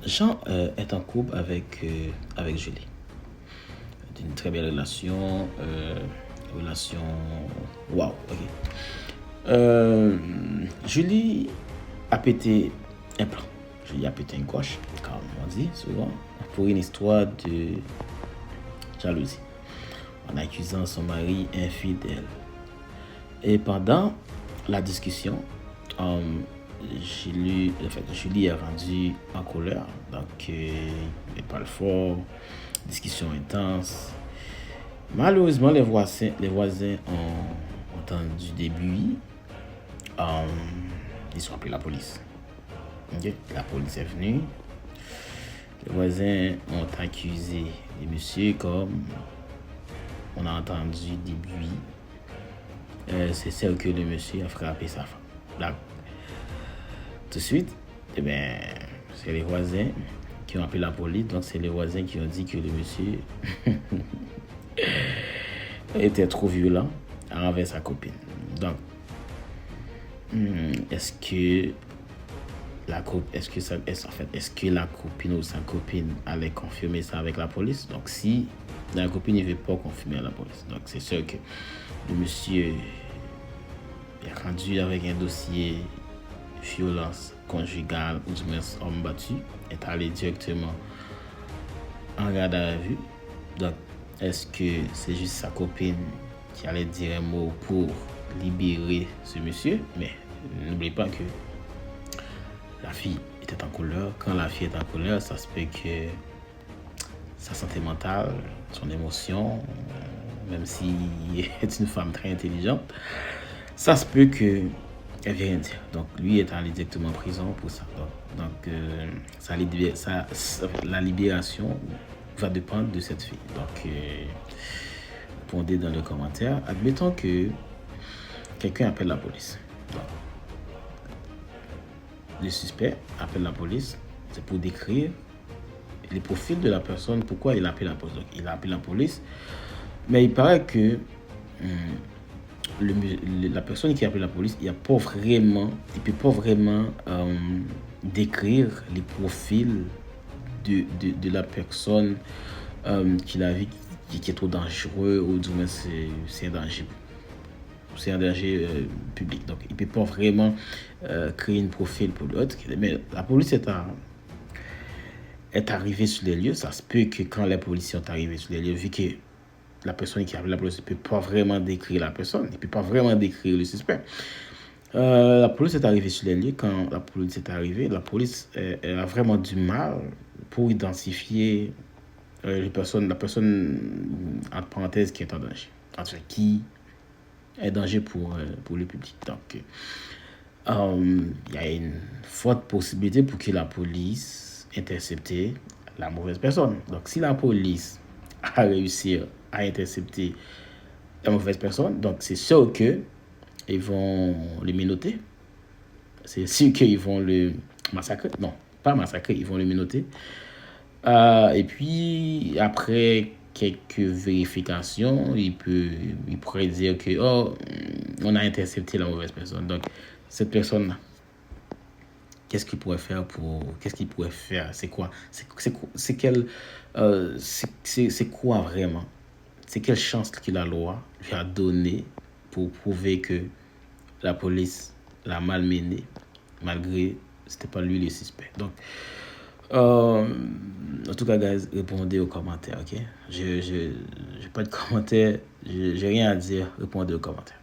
Jean est en couple avec Julie. Une très belle relation. Relation. Waouh, ok. Julie a pété un plan. Julie a pété une coche, comme on dit souvent, pour une histoire de jalousie, en accusant son mari infidèle. Et pendant la discussion, Julie est rendue en colère. Donc, il parle fort, discussion intense. Malheureusement, les voisins ont entendu des bruits. Ils ont appelé la police. Okay? La police est venue. Les voisins ont accusé le monsieur comme on a entendu des bruits. C'est celle que le monsieur a frappé sa femme. Là, tout de suite, c'est les voisins qui ont appelé la police. Donc, c'est les voisins qui ont dit que le monsieur était trop violent envers sa copine. Donc, est-ce que la copine ou sa copine allait confirmer ça avec la police? Donc, si la copine ne veut pas confirmer à la police, donc c'est sûr que le monsieur est rendu avec un dossier violence conjugale ou du moins homme battu, est allé directement en garde à vue. Donc, est-ce que c'est juste sa copine qui allait dire un mot pour libérer ce monsieur? Mais n'oubliez pas que la fille était en colère. Quand la fille est en colère, ça se peut que sa santé mentale, son émotion, même si est une femme très intelligente, ça se peut qu'elle vient rien dire. Donc, lui est allé directement en prison pour ça. Donc, la libération va dépendre de cette fille. Donc, répondez dans les commentaires. Admettons que quelqu'un appelle la police. Donc, le suspect appelle la police. C'est pour décrire les profils de la personne, pourquoi il appelle la police. Donc, il a appelé la police. Mais il paraît que la personne qui appelle la police, il ne peut pas vraiment décrire les profils de la personne qu'il a vu qui est trop dangereux ou du moins c'est un danger. C'est un danger public. Donc, il ne peut pas vraiment créer un profil pour l'autre. Mais la police est arrivée sur les lieux. Ça se peut que quand les policiers sont arrivés sur les lieux, vu que la personne qui appelle la police ne peut pas vraiment décrire la personne, il ne peut pas vraiment décrire le suspect. La police est arrivée sur les lieux. Quand la police est arrivée, la police elle a vraiment du mal pour identifier la personne, entre parenthèses, qui est en danger. Enfin, qui est danger pour le public. Donc, il y a une forte possibilité pour que la police intercepte la mauvaise personne. Donc, si la police a réussi à intercepter la mauvaise personne, donc c'est sûr que ils vont le menotter. C'est sûr qu'ils vont le massacrer. Non, pas massacrer, ils vont le menotter. Et puis, après quelques vérifications, il pourrait dire que on a intercepté la mauvaise personne. Donc, cette personne-là, qu'est-ce qu'il pourrait faire? C'est quoi? C'est quoi vraiment? C'est quelle chance que la loi lui a donnée pour prouver que la police l'a malmené, malgré c'était pas lui le suspect. Donc, en tout cas, guys, répondez aux commentaires, ok? J'ai pas de commentaires, j'ai rien à dire, répondez aux commentaires.